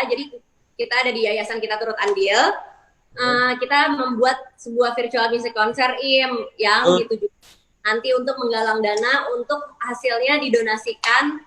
Jadi kita ada di yayasan Kita Turut Andil. Kita membuat sebuah virtual music concert yang dituju nanti untuk menggalang dana untuk hasilnya didonasikan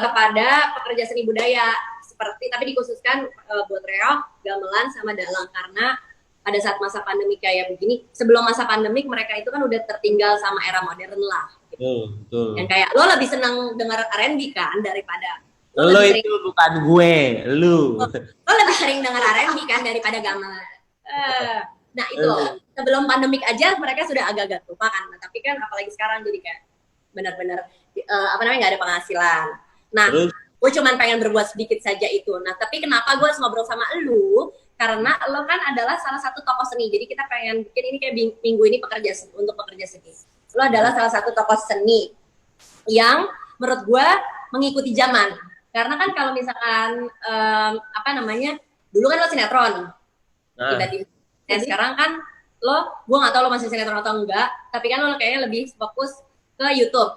kepada pekerja seni budaya seperti tapi dikhususkan buat reok, gamelan sama dalang karena pada saat masa pandemi kayak begini, sebelum masa pandemik mereka itu kan udah tertinggal sama era modern lah. Gitu. Betul. Yang kayak lo lebih senang dengar R&B kan daripada Lo itu bukan gue, lu. Lo lebih sering dengar R&B kan daripada gamelan. Nah itu sebelum pandemik aja mereka sudah agak-agak lupa kan. Nah, tapi kan apalagi sekarang jadi kayak benar-benar nggak ada penghasilan. Nah, gue cuman pengen berbuat sedikit saja itu. Nah, tapi kenapa gue harus ngobrol sama lu? Karena lo kan adalah salah satu tokoh seni. Jadi kita pengen bikin ini kayak minggu ini untuk pekerja seni. Lo adalah salah satu tokoh seni yang menurut gue mengikuti zaman. Karena kan kalau misalkan dulu kan lo sinetron. Tiba-tiba. Dan sekarang kan gue nggak tahu lo masih sinetron atau enggak, tapi kan lo kayaknya lebih fokus ke YouTube.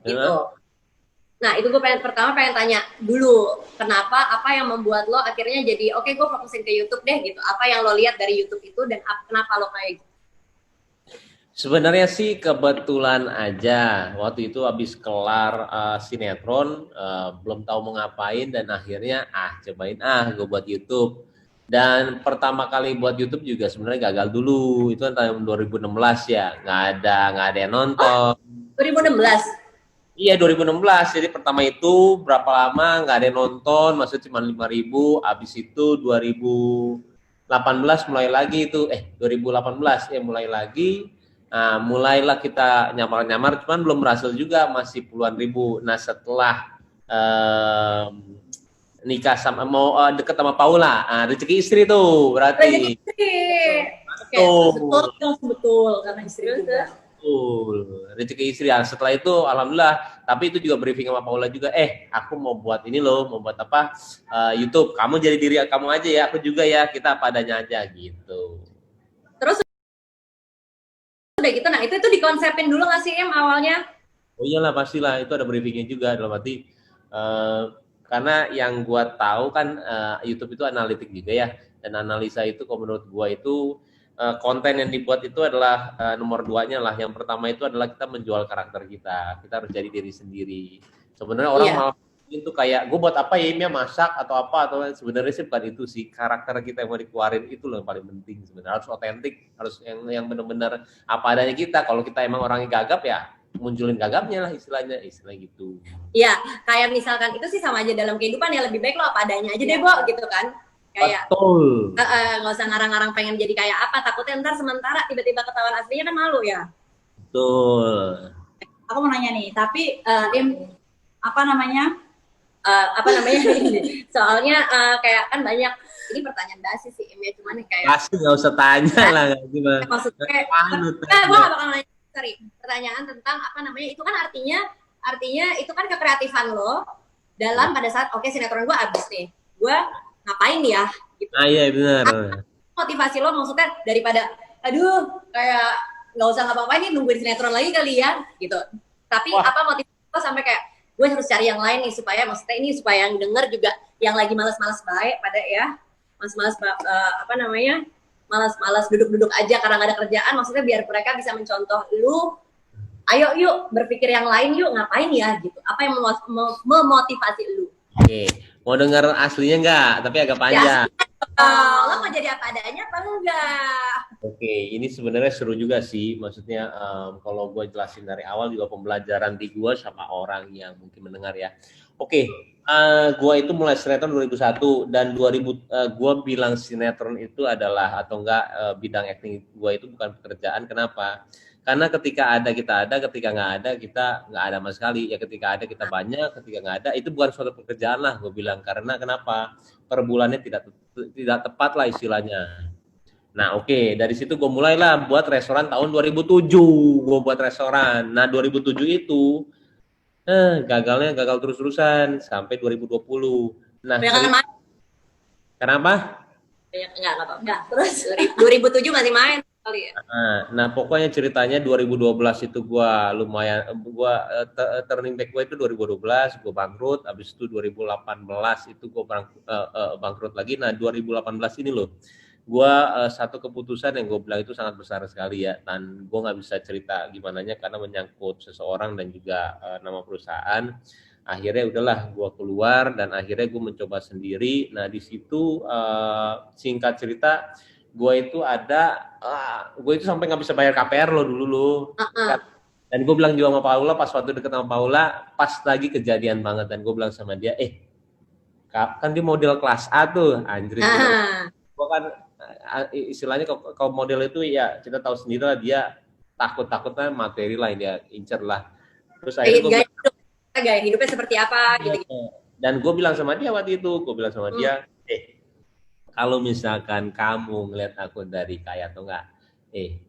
Gitu. Nah itu gue pertama pengen tanya dulu, kenapa, apa yang membuat lo akhirnya jadi oke, gue fokusin ke YouTube deh gitu. Apa yang lo lihat dari YouTube itu dan kenapa lo kayak gitu? Sebenarnya sih kebetulan aja waktu itu habis kelar sinetron, belum tahu mau ngapain dan akhirnya cobain gue buat YouTube. Dan pertama kali buat YouTube juga sebenarnya gagal dulu. Itu kan tahun 2016 ya, nggak ada yang nonton. 2016? Iya 2016. Jadi pertama itu berapa lama nggak ada yang nonton, maksudnya cuma 5.000. Habis itu 2018 mulai lagi itu, 2018 ya mulai lagi. Nah, mulailah kita nyamar-nyamar, cuman belum berhasil juga, masih puluhan ribu. Nah, setelah nikah sama mau deket sama Paula, rezeki istri tuh berarti. Rezeki istri. Betul karena istri juga. Rezeki istri. Setelah itu alhamdulillah, tapi itu juga briefing sama Paula juga, aku mau buat ini loh, mau buat apa, YouTube, kamu jadi diri kamu aja ya, aku juga ya, kita apa adanya aja gitu. Terus udah gitu, nah itu dikonsepin dulu nggak sih awalnya? Oh iyalah pastilah, itu ada briefingnya juga, dalam arti karena yang gua tahu kan YouTube itu analitik juga ya, dan analisa itu kalau menurut gua itu konten yang dibuat itu adalah nomor 2-nya lah. Yang pertama itu adalah kita menjual karakter kita harus jadi diri sendiri. Sebenarnya orang malah itu kayak gue buat apa ya, masak atau apa, atau sebenarnya sih bukan itu sih, karakter kita yang mau dikeluarin itu loh yang paling penting sebenarnya. Harus otentik, harus yang benar-benar apa adanya kita. Kalau kita emang orangnya gagap ya munculin gagapnya lah istilah gitu. Iya, kayak misalkan itu sih sama aja dalam kehidupan ya, lebih baik lo apa adanya aja deh, Bo, gitu kan. Kayak nggak usah ngarang-ngarang pengen jadi kayak apa, takutnya ntar sementara tiba-tiba ketahuan aslinya kan malu ya. Betul. Aku mau nanya nih, tapi soalnya kayak kan banyak, ini pertanyaan basi sih ya, cuman kayak pasti nggak usah tanya lah, gimana maksudnya gue gak bakal nanya, pertanyaan tentang itu kan artinya itu kan kekreatifan lo dalam pada saat sinetron gue abis nih, gue ngapain ya gitu. Iya benar. Motivasi lo maksudnya daripada kayak nggak usah ngapa-ngapain nih, nungguin sinetron lagi kali ya gitu, tapi apa motivasi lo sampai kayak gue harus cari yang lain nih, supaya yang denger juga yang lagi malas-malas baik pada ya, malas duduk-duduk aja karena gak ada kerjaan, maksudnya biar mereka bisa mencontoh lu, ayo yuk berpikir yang lain yuk, ngapain ya gitu, apa yang memotivasi lu? Oke, mau dengar aslinya nggak? Tapi agak panjang. Lo mau jadi apa adanya apa enggak? Oke, ini sebenarnya seru juga sih, maksudnya kalau gue jelasin dari awal juga pembelajaran di gue sama orang yang mungkin mendengar ya. Oke, gue itu mulai sinetron 2001 dan 2000 gue bilang sinetron itu adalah atau enggak bidang acting gue itu bukan pekerjaan. Kenapa? Karena ketika ada kita ada, ketika nggak ada kita nggak ada sama sekali. Ya ketika ada kita banyak, ketika nggak ada itu bukan suatu pekerjaan lah gue bilang. Karena kenapa? Per bulannya tidak tepat lah istilahnya. Nah oke, dari situ gue mulailah buat restoran tahun 2007. Gue buat restoran. Nah 2007 itu gagal terus-terusan sampai 2020. Nah, kenapa? Enggak. Terus 2007 masih main. kali ya. Nah, pokoknya ceritanya 2012 itu gua lumayan turning back gua itu 2012 gua bangkrut, habis itu 2018 itu gua bangkrut lagi. Nah, 2018 ini loh gua satu keputusan yang gue bilang itu sangat besar sekali ya, dan gue nggak bisa cerita gimana nya karena menyangkut seseorang dan juga nama perusahaan. Akhirnya udahlah gue keluar dan akhirnya gue mencoba sendiri. Nah di situ singkat cerita gue itu gue itu sampai nggak bisa bayar KPR lo dulu lo. Dan gue bilang juga sama Paula pas waktu deket sama Paula pas lagi kejadian banget, dan gue bilang sama dia kan dia model kelas A tuh anjrit gitu. Gue kan istilahnya kalau model itu ya kita tahu sendiri lah, dia takutnya materi lah yang dia incer lah. Terus akhirnya gaya hidupnya seperti apa gitu. Dan gue bilang sama dia waktu itu, dia, kalau misalkan kamu ngeliat aku dari kaya atau enggak,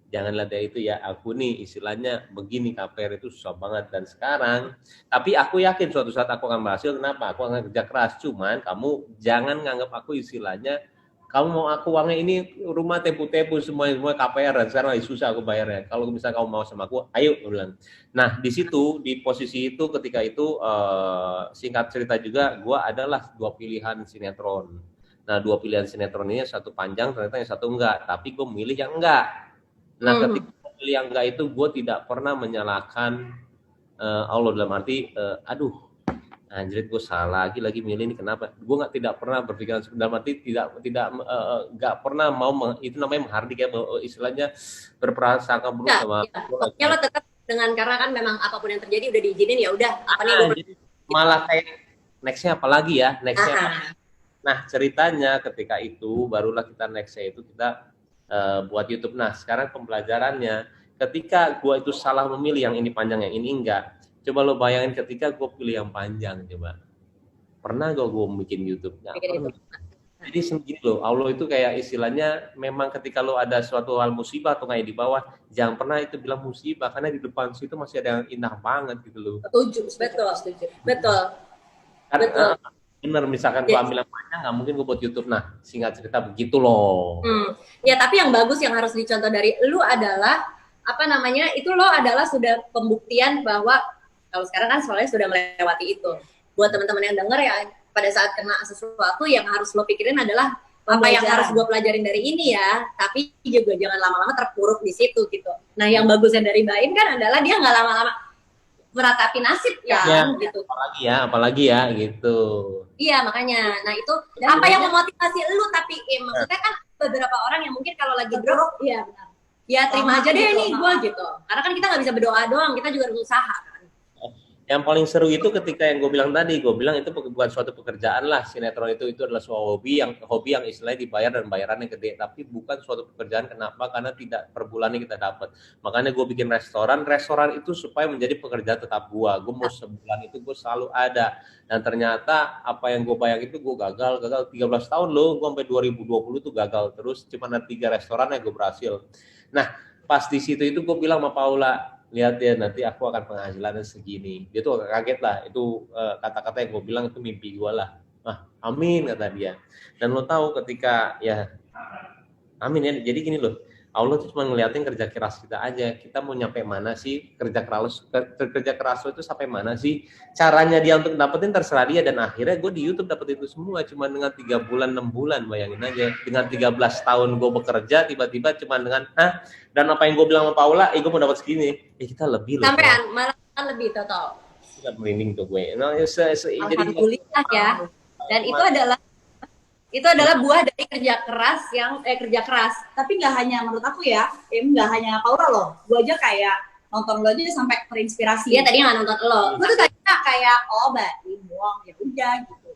jangan lihat dari itu ya, aku nih istilahnya begini, KPR itu susah banget dan sekarang, tapi aku yakin suatu saat aku akan berhasil. Kenapa? Aku akan kerja keras, cuman kamu jangan nganggap aku istilahnya kamu mau aku uangnya ini rumah tepu-tepu semua KPR dan sekarang lagi susah aku bayarnya. Kalau misalnya kamu mau sama aku, ayo, aku bilang. Nah di situ di posisi itu ketika itu singkat cerita juga, gue adalah dua pilihan sinetron. Nah dua pilihan sinetron ini satu panjang ternyata yang satu enggak, tapi gue milih yang enggak. Nah ketika milih yang enggak itu gue tidak pernah menyalahkan Allah dalam arti aduh anjrit gue salah lagi milih ini kenapa. Gue tidak pernah berpikiran dalam arti nggak pernah mau itu namanya menghardik ya, istilahnya berprasangka buruk sama pokoknya lo tetap dengan, karena kan memang apapun yang terjadi udah diizinin ya udah apa nih malah kayak nextnya apa lagi ya, Nah ceritanya ketika itu barulah kita nextnya itu kita buat YouTube. Nah sekarang pembelajarannya ketika gue itu salah memilih yang ini panjang yang ini enggak. Coba lo bayangin ketika gue pilih yang panjang, coba. Pernah gak gue bikin YouTube? Nggak pernah. Jadi segini loh, Allah itu kayak istilahnya memang ketika lo ada suatu hal musibah atau kayak di bawah, jangan pernah itu bilang musibah, karena di depan situ masih ada yang indah banget gitu loh. Betul. Bener, misalkan gue ambil yang panjang, nggak mungkin gue buat YouTube. Nah, singkat cerita begitu loh. Ya, tapi yang bagus yang harus dicontoh dari lu adalah, itu lo adalah sudah pembuktian bahwa kalau sekarang kan soalnya sudah melewati itu. Buat teman-teman yang denger ya, pada saat kena sesuatu yang harus lo pikirin adalah apa yang harus gue pelajarin dari ini ya, tapi juga jangan lama-lama terpuruk di situ gitu. Nah yang bagusnya dari Baim kan adalah dia nggak lama-lama meratapi nasib kan gitu. Apalagi ya gitu. Iya makanya, nah itu apa yang memotivasi lu, tapi maksudnya kan beberapa orang yang mungkin kalau lagi drop, iya benar. Ya terima aja deh nih gue gitu. Karena kan kita nggak bisa berdoa doang, kita juga harus usaha kan. Yang paling seru itu ketika yang gue bilang tadi, itu bukan suatu pekerjaan lah, sinetron itu adalah suatu hobi yang istilahnya dibayar dan bayarannya gede, tapi bukan suatu pekerjaan. Kenapa? Karena tidak per bulannya kita dapat. Makanya gue bikin restoran itu supaya menjadi pekerjaan tetap gue mau sebulan itu gue selalu ada. Dan ternyata apa yang gue bayang itu gue gagal 13 tahun loh, gue sampai 2020 tuh gagal terus, cuma ada 3 restoran yang gue berhasil. Nah pas di situ itu gue bilang sama Paula, lihat ya nanti aku akan penghasilannya segini. Dia tuh kaget lah, itu kata-kata yang gue bilang itu mimpi gue lah. Amin kata dia. Dan lo tahu ketika ya amin ya, jadi gini loh, Allah tuh cuma ngeliatin kerja keras kita aja. Kita mau nyampe mana sih, kerja keras lo itu sampai mana sih, caranya dia untuk dapetin terserah dia. Dan akhirnya gue di YouTube dapet itu semua cuma dengan 3 bulan 6 bulan, bayangin aja. Dengan 13 tahun gue bekerja, tiba-tiba cuma dengan dan apa yang gue bilang sama Paula, gue mau dapat segini, kita lebih loh. Sampean malah lebih total. Sudah merinding tuh gue. Alhamdulillah ya. Dan itu adalah buah dari kerja keras. Tapi nggak hanya menurut aku ya, nggak hanya Paula loh. Gue aja kayak nonton lo aja sampai terinspirasi. Iya tadi nggak nonton lo. Gue tuh tadinya kayak Baim doang ya udah gitu.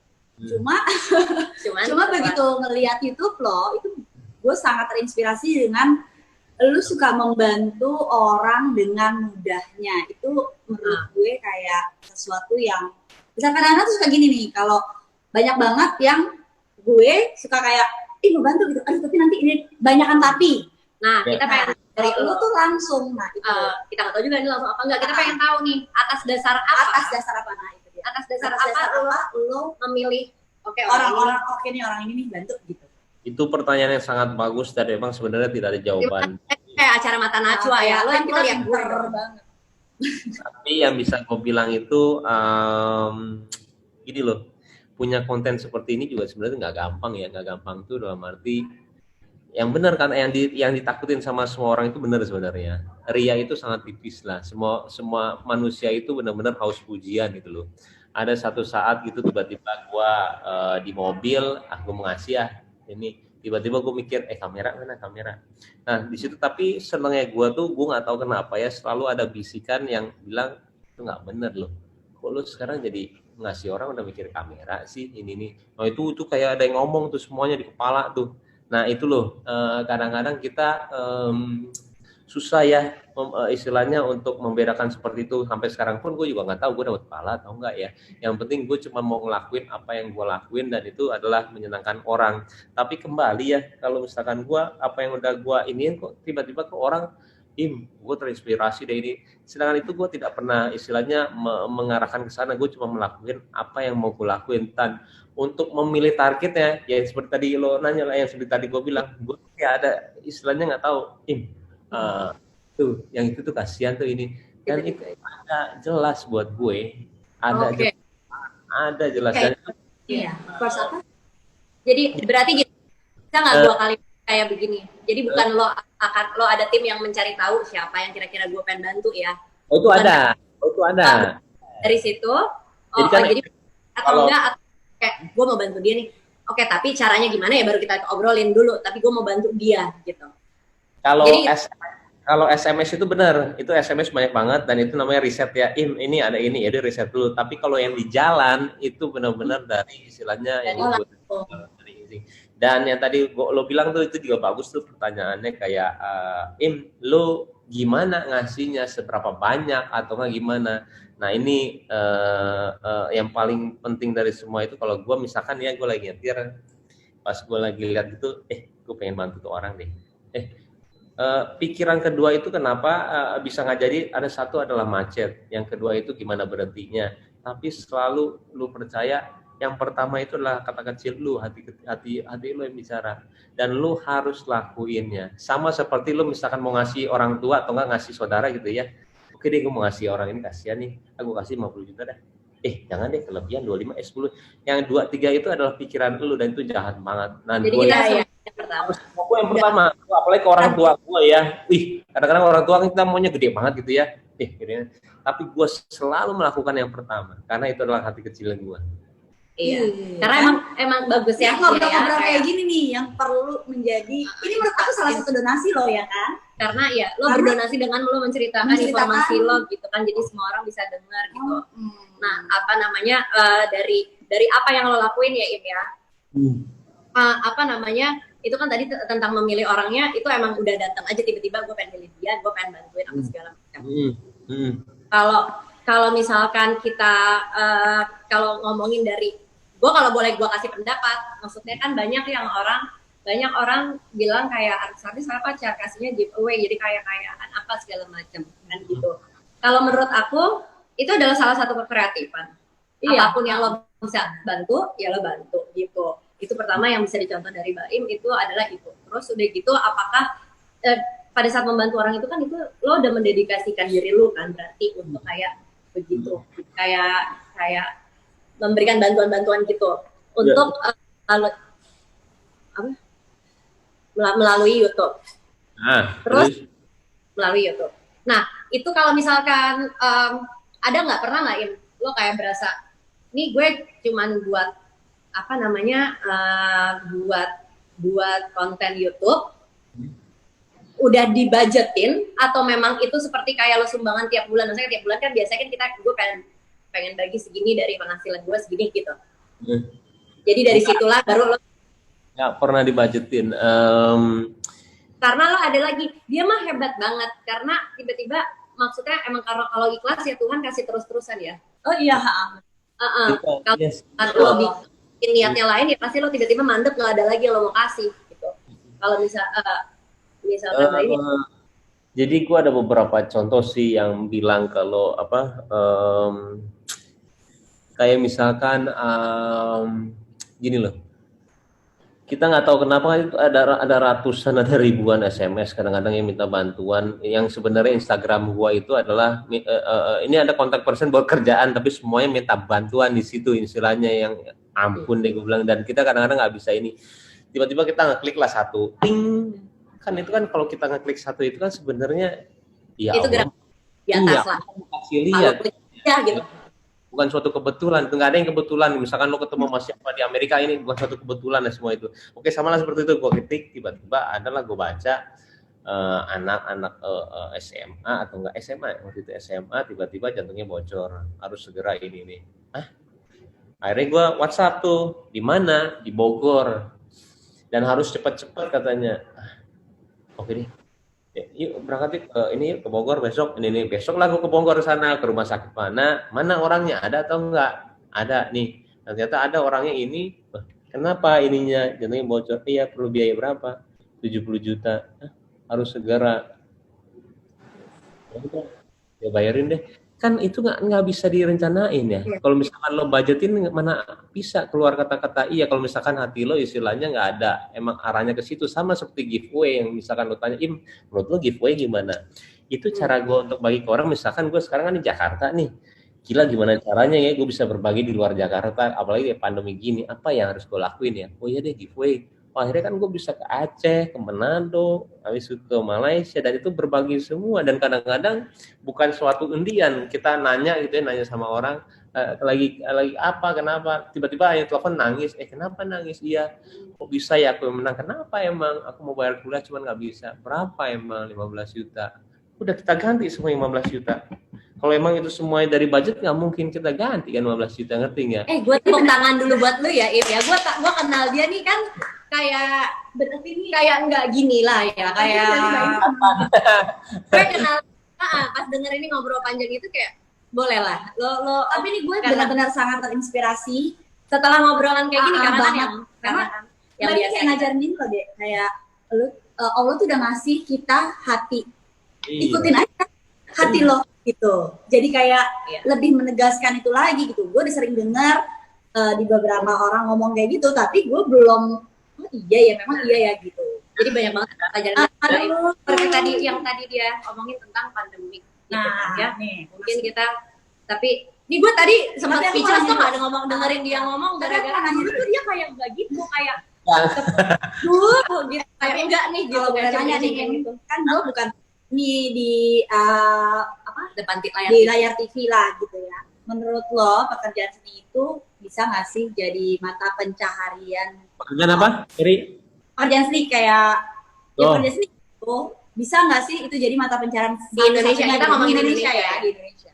Cuma begitu ngelihat YouTube lo, itu gue sangat terinspirasi dengan lu suka membantu orang dengan mudahnya. Itu menurut gue kayak sesuatu yang bisa kadang-kadang tuh suka gini nih, kalau banyak banget yang gue suka kayak mau bantu gitu, aduh tapi nanti ini banyakan tapi. Nah kita pengen dari lu tuh langsung, nah itu kita nggak tahu juga ini langsung apa enggak, kita pengen tahu nih atas dasar apa. Nah itu dia, atas dasar apa lu memilih orang-orang nih, orang ini nih bantu gitu. Itu pertanyaan yang sangat bagus dan memang sebenarnya tidak ada jawaban. kayak acara mata najwa ya, lo yang kita lihat gue banget. Tapi yang bisa gue bilang itu gini loh, punya konten seperti ini juga sebenarnya nggak gampang ya, nggak gampang tuh dalam arti yang benar kan, yang ditakutin sama semua orang itu benar sebenarnya. Ria itu sangat tipis lah. Semua manusia itu benar-benar haus pujian gitu loh. Ada satu saat gitu tiba-tiba gua di mobil, aku mau ngasih ya ini, tiba-tiba gue mikir kamera mana kamera. Nah di situ tapi senengnya gua nggak tahu kenapa ya, selalu ada bisikan yang bilang itu nggak bener loh. Kok lu sekarang jadi ngasih orang udah mikir kamera sih ini nih. Nah itu kayak ada yang ngomong tuh semuanya di kepala tuh. Nah itu loh, kadang-kadang kita susah ya istilahnya untuk membedakan seperti itu. Sampai sekarang pun gue juga nggak tahu gue dapat pahala atau enggak ya. Yang penting gue cuma mau ngelakuin apa yang gue lakuin dan itu adalah menyenangkan orang. Tapi kembali ya, kalau misalkan gue apa yang udah gue iniin kok tiba-tiba ke orang, gue terinspirasi dari ini. Sedangkan itu gue tidak pernah istilahnya mengarahkan ke sana. Gue cuma melakukan apa yang mau gue lakuin. Dan untuk memilih targetnya, ya seperti tadi lo nanya lah, yang seperti tadi gue bilang, gue kayak ada istilahnya nggak tahu, tuh yang itu tuh kasihan tuh ini. Dan itu ada jelas buat gue, ada jelas. Dan iya, course apa? Jadi berarti gitu, bisa nggak dua kali kayak begini? Jadi bukan lo ada tim yang mencari tahu siapa yang kira-kira gue pengen bantu ya? Oh itu ada. Dari situ, jadi atau enggak? Atau kayak gue mau bantu dia nih, oke tapi caranya gimana ya baru kita obrolin dulu, tapi gue mau bantu dia gitu. Kalau SMS itu benar, itu SMS banyak banget dan itu namanya riset ya, ini ada ini ya, dia riset dulu. Tapi kalau yang di jalan itu benar-benar dari istilahnya yang dari ini. Dan yang tadi lo bilang tuh itu juga bagus tuh pertanyaannya, kayak lo gimana ngasihnya, seberapa banyak atau nggak gimana. Nah ini yang paling penting dari semua itu, kalau gue misalkan ya gue lagi nyetir, pas gue lagi lihat gitu, gue pengen bantu tuh orang deh. Pikiran kedua itu kenapa bisa nggak jadi, ada satu adalah macet, yang kedua itu gimana berhentinya. Tapi selalu lu percaya, yang pertama itu adalah kata kecil lu, hati lu yang bicara, dan lu harus lakuinnya. Sama seperti lu misalkan mau ngasih orang tua atau nggak ngasih saudara gitu ya. Oke deh, gue mau ngasih orang ini, kasihan nih, aku kasih 50 juta dah. Jangan deh, kelebihan 25, 10. Yang 2, 3 itu adalah pikiran lu dan itu jahat banget. Nah, jadi kita yang pertama, apalagi ke orang tua gue ya. Kadang-kadang orang tua kita maunya gede banget gitu ya. Gede. Tapi gue selalu melakukan yang pertama karena itu adalah hati kecil gue. Iya. Karena emang bagus ya. Ngobrol-ngobrol kayak gini nih yang perlu menjadi, ini menurut aku salah satu donasi lo ya kan? Karena ya lo berdonasi dengan lo menceritakan informasi lo gitu kan, jadi semua orang bisa dengar gitu. Nah apa namanya, dari apa yang lo lakuin ya Im ya, apa namanya itu kan tadi tentang memilih orangnya, itu emang udah datang aja tiba-tiba, gue pengen milih dia, gue pengen bantuin apa segala macam. Kalau misalkan kita kalau ngomongin dari gue, kalau boleh gue kasih pendapat, maksudnya kan banyak orang bilang kayak artis-artis apa cara kasihnya giveaway, jadi kaya-kayaan apa segala macam kan gitu. Kalau menurut aku itu adalah salah satu kekreatifan. Apapun yang lo bisa bantu ya lo bantu gitu. Itu pertama yang bisa dicontoh dari Baim, itu adalah itu. Terus udah gitu, apakah pada saat membantu orang itu kan itu lo udah mendedikasikan diri lo kan, berarti untuk kayak begitu, kayak memberikan bantuan-bantuan gitu untuk melalui YouTube. Terus melalui YouTube. Nah itu kalau misalkan ada nggak, pernah nggak Im lo kayak berasa nih gue cuman buat apa namanya buat konten YouTube udah dibajetin, atau memang itu seperti kayak lo sumbangan tiap bulan? Misalnya tiap bulan kan biasanya kan gue pengen bagi segini dari penghasilan gue segini gitu. Jadi dari situlah baru lo nggak pernah dibajetin. Karena lo ada lagi, dia mah hebat banget karena tiba-tiba, maksudnya emang kalau ikhlas ya Tuhan kasih terus-terusan ya. Oh iya. Kalau lo bikin niatnya lain ya pasti lo tiba-tiba mandek, nggak ada lagi yang lo mau kasih gitu. Kalau misalkan ini. Jadi gue ada beberapa contoh sih yang bilang kalau kayak misalkan gini loh, kita nggak tahu kenapa itu ada ratusan, ada ribuan SMS kadang-kadang yang minta bantuan. Yang sebenarnya Instagram gua itu adalah ini ada kontak person buat kerjaan, tapi semuanya minta bantuan di situ istilahnya, yang ampun deh gue bilang. Dan kita kadang-kadang nggak bisa ini, tiba-tiba kita ngeklik lah satu, ting, kan itu kan kalau kita ngeklik satu itu kan sebenarnya ya Itu Allah, gerak di atas iya, lah. kasih lihat. Ya gitu. Bukan suatu kebetulan, itu nggak ada yang kebetulan. Misalkan lo ketemu sama siapa di Amerika, ini bukan suatu kebetulan ya semua itu. Oke, sama lah seperti itu. Gue ketik, tiba-tiba adalah gue baca anak-anak SMA atau enggak SMA, waktu itu SMA, tiba-tiba jantungnya bocor, harus segera ini nih. Akhirnya gue WhatsApp tuh, di mana? Di Bogor, dan harus cepat-cepat katanya. Oke deh. Yuk berangkat ke ini, yuk ke Bogor besok. Ini besok lah gue ke Bogor sana, ke rumah sakit mana orangnya, ada atau enggak? Ada nih. Ternyata ada orangnya ini. Kenapa ininya jantungnya bocor? Iya, perlu biaya berapa? 70 juta. Harus segera. Ya bayarin deh. Kan itu nggak bisa direncanain ya. Kalau misalkan lo budgetin, mana bisa keluar kata-kata iya. Kalau misalkan hati lo istilahnya nggak ada, emang arahnya ke situ. Sama seperti giveaway, yang misalkan lo tanya, menurut lo giveaway gimana? Itu cara gue untuk bagi ke orang. Misalkan gue sekarang kan di Jakarta nih, gila gimana caranya ya gue bisa berbagi di luar Jakarta, apalagi kayak pandemi gini. Apa yang harus gue lakuin ya? Oh iya deh, giveaway. Akhirnya kan gue bisa ke Aceh, ke Manado, habis itu ke Malaysia, dan itu berbagi semua. Dan kadang-kadang bukan suatu undian, kita nanya gitu ya, nanya sama orang, lagi apa, kenapa, tiba-tiba yang telepon nangis, kenapa nangis? Iya, kok bisa ya aku menang? Kenapa emang? Aku mau bayar kuliah cuman nggak bisa. Berapa emang? 15 juta. Udah kita ganti semua 15 juta. Kalau emang itu semuanya dari budget, nggak mungkin kita ganti kan 15 juta, ngerti nggak? Gue tepuk tangan dulu buat lu ya, If ya. Gue kenal dia nih kan kayak berarti nih kayak nggak gini lah ya, kayak gue kenal pas denger ini ngobrol panjang itu kayak boleh lah lo Tapi nih gue benar-benar sangat terinspirasi setelah ngobrolan kayak gini karena kan yang Mbak biasa kayak ngajarin gini loh deh, kayak lu Allah tuh udah ngasih kita hati, ikutin aja hati lo gitu. Jadi kayak lebih menegaskan itu lagi gitu. Gue udah sering dengar di beberapa orang ngomong kayak gitu, tapi gue belum iya ya, memang iya ya gitu. Jadi banyak banget pelajaran seperti tadi yang tadi dia omongin tentang pandemik gitu kan ya. Mungkin kita, tapi ini gue tadi sempat speechless tuh nggak dengerin dia ngomong, gara-gara dulu tuh dia kayak nggak gitu, kayak gitu, kayak enggak nih gitu. Kalau gue tanya nih gitu, kan gue bukan di layar TV lah gitu ya. Menurut lo pekerjaan seni itu bisa nggak sih jadi mata pencaharian? Pekerjaan apa? Pekerjaan seni kayak pekerjaan seni itu bisa nggak sih itu jadi mata pencaharian di Indonesia? Kita ngomongin Indonesia ya. Di Indonesia.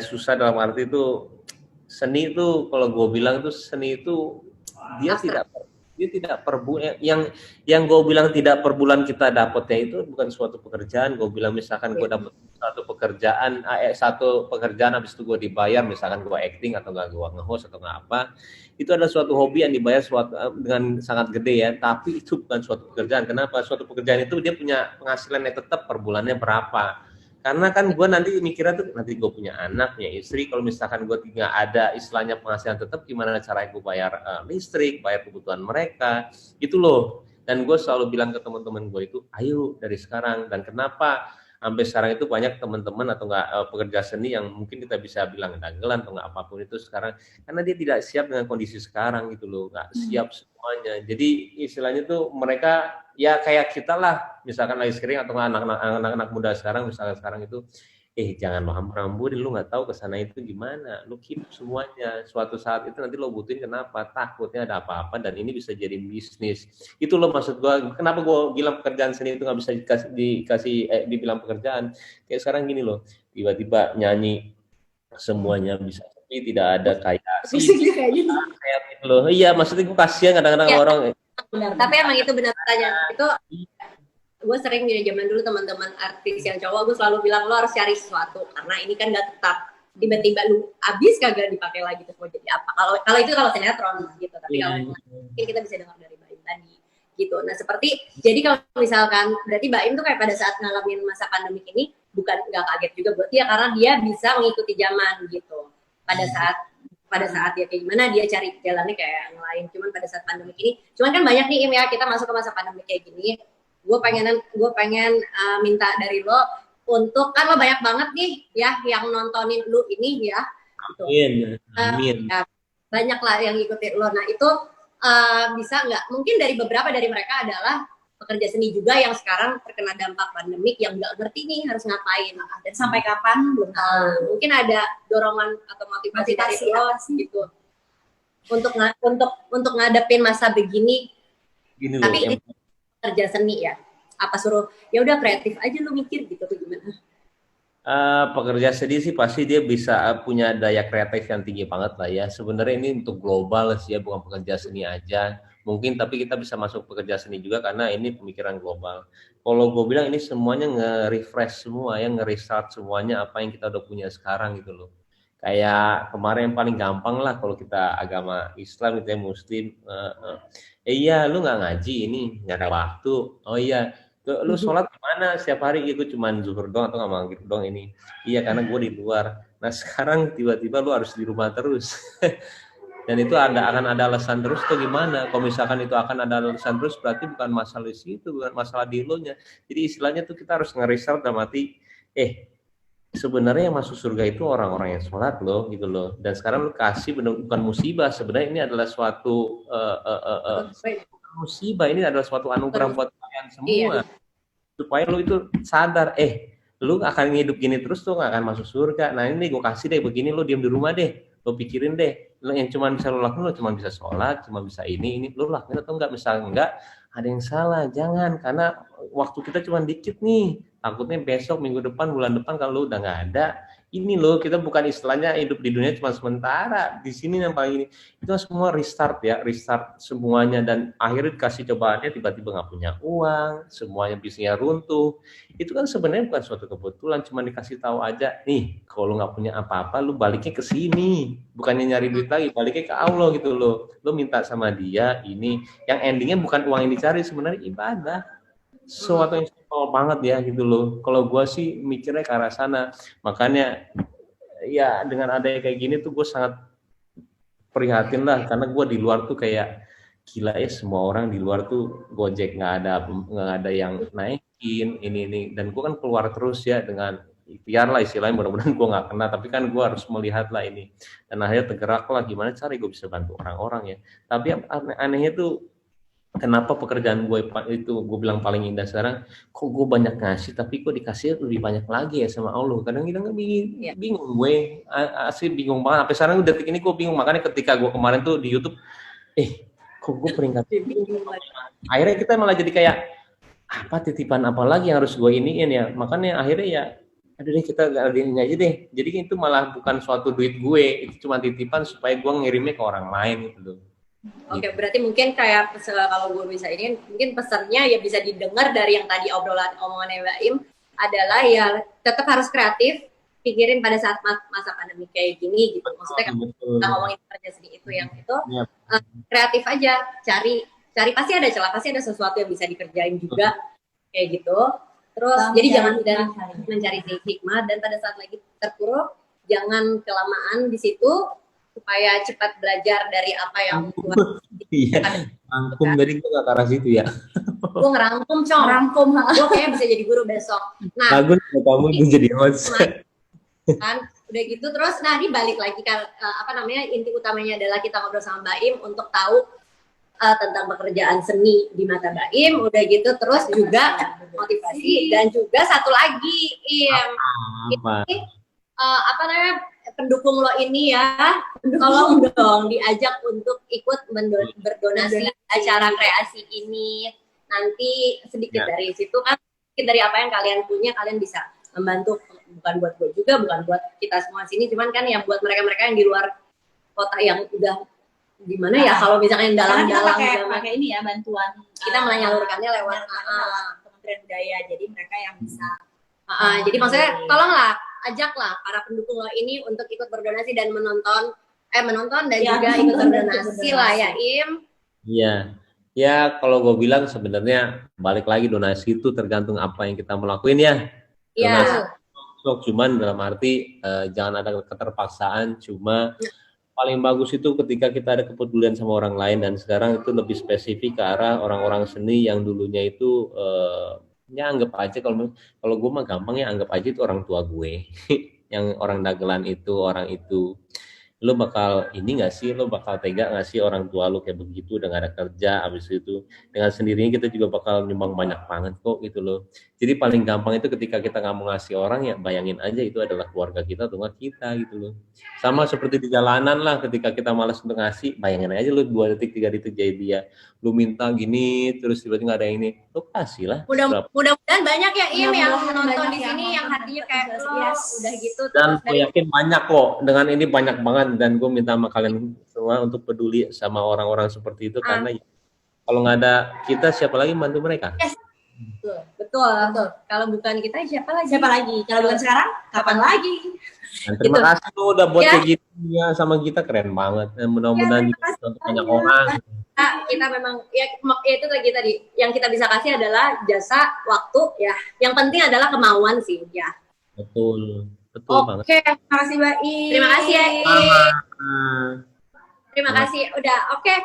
Susah dalam arti itu, seni itu kalau gue bilang tuh seni itu dia tidak per bulan, yang gue bilang tidak per bulan kita dapatnya itu bukan suatu pekerjaan. Gue bilang misalkan gue dapat satu pekerjaan habis itu gue dibayar, misalkan gue acting atau nggak gue nge-host atau nggak apa, itu adalah suatu hobi yang dibayar dengan sangat gede ya, tapi itu bukan suatu pekerjaan. Kenapa? Suatu pekerjaan itu dia punya penghasilan yang tetap per bulannya berapa. Karena kan gue nanti mikirnya tuh, nanti gue punya anak, punya istri, kalau misalkan gue tidak ada istilahnya penghasilan tetap, gimana caranya gue bayar listrik, bayar kebutuhan mereka, gitu loh. Dan gue selalu bilang ke teman-teman gue itu, ayo dari sekarang. Dan kenapa sampai sekarang itu banyak teman-teman atau enggak pekerja seni yang mungkin kita bisa bilang dagelan atau enggak apapun itu sekarang, karena dia tidak siap dengan kondisi sekarang gitu loh, nggak siap semuanya. Jadi istilahnya tuh mereka ya kayak kita lah, misalkan lagi sering atau anak-anak muda sekarang, misalkan sekarang itu jangan lo hambur-hamburin, lu nggak tahu kesana itu gimana, lu keep semuanya, suatu saat itu nanti lo butuhin, kenapa? Takutnya ada apa-apa, dan ini bisa jadi bisnis. Itu loh maksud gue, kenapa gue bilang pekerjaan seni itu nggak bisa dibilang pekerjaan. Kayak sekarang gini loh, tiba-tiba nyanyi semuanya bisa, tapi tidak ada kayak gitu loh. Iya, maksudnya gue kasihan kadang-kadang orang. Benar, tapi emang itu benar saja. Itu gue sering di zaman dulu teman-teman artis yang cowok, gue selalu bilang lo harus cari sesuatu, karena ini kan gak tetap, tiba-tiba lu abis kagak dipakai lagi terus mau jadi apa. Kalau itu kalau sinetron gitu, tapi kalau mungkin kita bisa dengar dari Baim tadi gitu. Nah seperti, jadi kalau misalkan berarti Baim tuh kayak pada saat ngalamin masa pandemik ini bukan nggak kaget juga buat dia, karena dia bisa mengikuti zaman gitu pada saat pada saat dia kayak gimana dia cari jalannya kayak yang lain. Cuman pada saat pandemi ini, cuman kan banyak nih Im ya, kita masuk ke masa pandemi kayak gini. Gue pengen minta dari lo untuk, kan lo banyak banget nih ya yang nontonin lu ini ya gitu. Amin. Ya, banyak lah yang ikutin lo. Nah itu bisa nggak, mungkin dari beberapa dari mereka adalah pekerja seni juga yang sekarang terkena dampak pandemik, yang nggak ngerti nih harus ngapain Dan sampai kapan belum tahu. mungkin ada dorongan atau motivasi dari lo gitu untuk ngadepin masa begini. Gini Tapi loh, ini kerja seni ya, apa suruh ya udah kreatif aja lu mikir gitu tuh gimana? pekerja seni sih pasti dia bisa punya daya kreatif yang tinggi banget lah ya. Sebenarnya ini untuk global sih ya, bukan pekerja seni aja. Mungkin tapi kita bisa masuk pekerja seni juga karena ini pemikiran global. Kalau gue bilang ini semuanya nge-refresh semua ya, nge-restart semuanya apa yang kita udah punya sekarang gitu loh. Kayak kemarin yang paling gampang lah kalau kita agama Islam gitu ya, Muslim. Iya, lu nggak ngaji ini, nggak ada waktu. Oh iya, lu sholat gimana setiap hari gitu, cuman zuhur doang atau nggak maghrib doang ini. Iya, karena gue di luar. Nah sekarang tiba-tiba lu harus di rumah terus. Dan itu akan ada alasan terus tuh gimana? Kalau misalkan itu akan ada alasan terus, berarti bukan masalah di situ, bukan masalah di lo nya. Jadi istilahnya tuh kita harus nge-restart dalam arti, sebenarnya yang masuk surga itu orang-orang yang sholat loh, gitu loh. Dan sekarang lu kasih bukan musibah, sebenarnya ini adalah suatu musibah, ini adalah suatu anugerah buat kalian semua. Supaya lu itu sadar, lu akan hidup gini terus tuh gak akan masuk surga. Nah ini gue kasih deh begini, lu diam di rumah deh, lu pikirin deh, lu yang cuma bisa lu lakuin, lu cuma bisa sholat, cuma bisa ini lu lakuin atau enggak. Misalnya enggak, ada yang salah, jangan, karena waktu kita cuma dikit nih, takutnya besok, minggu depan, bulan depan kalau lu udah nggak ada, ini loh, kita bukan istilahnya hidup di dunia cuma sementara, di sini yang paling ini, itu semua restart ya, restart semuanya, dan akhirnya dikasih cobaannya tiba-tiba nggak punya uang, semuanya bisnisnya runtuh, itu kan sebenarnya bukan suatu kebetulan, cuma dikasih tahu aja, nih, kalau nggak punya apa-apa, lu baliknya ke sini, bukannya nyari duit lagi, baliknya ke Allah gitu loh, lu minta sama dia, ini, yang endingnya bukan uang yang dicari, sebenarnya ibadah, sesuatu yang simpel banget ya gitu loh. Kalau gue sih mikirnya ke arah sana, makanya ya dengan adanya kayak gini tuh gue sangat prihatin lah, karena gue di luar tuh kayak gila ya, semua orang di luar tuh Gojek nggak ada yang naikin ini, dan gue kan keluar terus ya dengan ikhtiar lah istilahnya, mudah-mudahan gue nggak kena, tapi kan gue harus melihat lah ini, dan akhirnya tergerak lah gimana cara gue bisa bantu orang-orang ya. Tapi anehnya tuh kenapa pekerjaan gue itu gue bilang paling indah sekarang, kok gue banyak ngasih tapi kok dikasih lebih banyak lagi ya sama Allah. Kadang kita nggak bingung gue, asli bingung banget. Sampai sekarang detik ini gue bingung, makanya ketika gue kemarin tuh di YouTube, kok gue peringkat akhirnya kita malah jadi kayak apa, titipan apa lagi yang harus gue iniin ya. Makanya akhirnya ya ada deh, kita ini aja deh. Jadi itu malah bukan suatu duit gue, itu cuma titipan supaya gue ngirimnya ke orang lain gitu loh. Oke, berarti mungkin kayak kalau gue bisa ini, mungkin pesannya ya bisa didengar dari yang tadi omongannya Mbak Im adalah ya tetap harus kreatif, pikirin pada saat masa pandemi kayak gini gitu. Maksudnya kan kita ngomongin kerja seni itu yang itu kreatif aja, cari pasti ada celah, pasti ada sesuatu yang bisa dikerjain juga kayak gitu. Terus jadi jangan mencari hikmah, dan pada saat lagi terpuruk jangan kelamaan di situ, supaya cepat belajar dari apa yang Iya, rangkum dari gue gak ke arah situ ya. Gue ngerangkum, Cong. Gue kayaknya bisa jadi guru besok. Nah, bagus kamu jadi host. Kan, udah gitu terus, nah ini balik lagi kan, inti utamanya adalah kita ngobrol sama Mbak Im untuk tahu tentang pekerjaan seni di mata Mbak Im, udah gitu terus juga motivasi, dan juga satu lagi Im, ini pendukung lo ini ya, tolong dong diajak untuk ikut berdonasi acara kreasi ini. Nanti sedikit dari situ kan, sedikit dari apa yang kalian punya, kalian bisa membantu, bukan buat gue juga, bukan buat kita semua sini, cuman kan yang buat mereka-mereka yang di luar kota yang udah gimana ya, kalau misalnya yang dalam-dalam pakai ini ya, bantuan kita menyalurkannya lewat Kementerian Budaya, jadi mereka yang bisa jadi maksudnya tolonglah, ajaklah para pendukung lo ini untuk ikut berdonasi dan menonton dan ya, juga ikut berdonasi lah ya Im. Iya. Ya kalau gue bilang sebenarnya balik lagi, donasi itu tergantung apa yang kita mau lakuin ya. Donasi cuman dalam arti jangan ada keterpaksaan, cuma paling bagus itu ketika kita ada kepedulian sama orang lain, dan sekarang itu lebih spesifik ke arah orang-orang seni yang dulunya itu ya anggap aja, kalau gue mah gampang ya, anggap aja itu orang tua gue yang orang dagelan itu, orang itu lo bakal ini nggak sih, lo bakal tega nggak sih orang tua lo kayak begitu udah nggak ada kerja, abis itu dengan sendirinya kita juga bakal nyumbang banyak banget kok gitu loh. Jadi paling gampang itu ketika kita nggak mau ngasih orang, ya bayangin aja itu adalah keluarga kita atau nggak kita gitu loh. Sama seperti di jalanan lah, ketika kita malas untuk ngasih, bayangin aja lo 2 detik 3 detik jadi dia, lo minta gini terus tiba-tiba nggak ada yang ini, lo kasih lah. Mudah-mudahan banyak ya Im yang Mudah-mudahan nonton banyak di sini yang nonton. hatinya kayak lo Yes. udah gitu Dan terus gue dari yakin banyak kok, dengan ini banyak banget, dan gue minta sama kalian semua untuk peduli sama orang-orang seperti itu, karena kalau nggak ada kita, siapa lagi bantu mereka? betul. Kalau bukan kita siapa lagi? Siapa lagi? Kalau bukan sekarang, kapan lagi? Dan terima Gitu. kasih lo udah buat Ya. kayak gitu ya sama kita, keren banget. Dan mudah-mudahan Ya, terima juga kasih untuk banyak banyak. orang. Kita memang ya itu lagi tadi yang kita bisa kasih adalah jasa, waktu ya. Yang penting adalah kemauan sih ya. Betul banget. Oke, Terima kasih Mbak I. terima kasih ya. Terima Sama. kasih udah. Oke,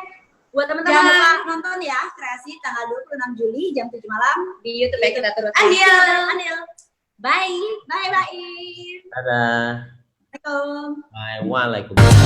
buat Jangan teman-teman lupa nonton ya Kreasi tanggal 26 Juli jam 7 malam. di YouTube ya, kita terus. Anil. Bye. Bye bye. Dadah. Assalamualaikum. Bye. Waalaikumsalam.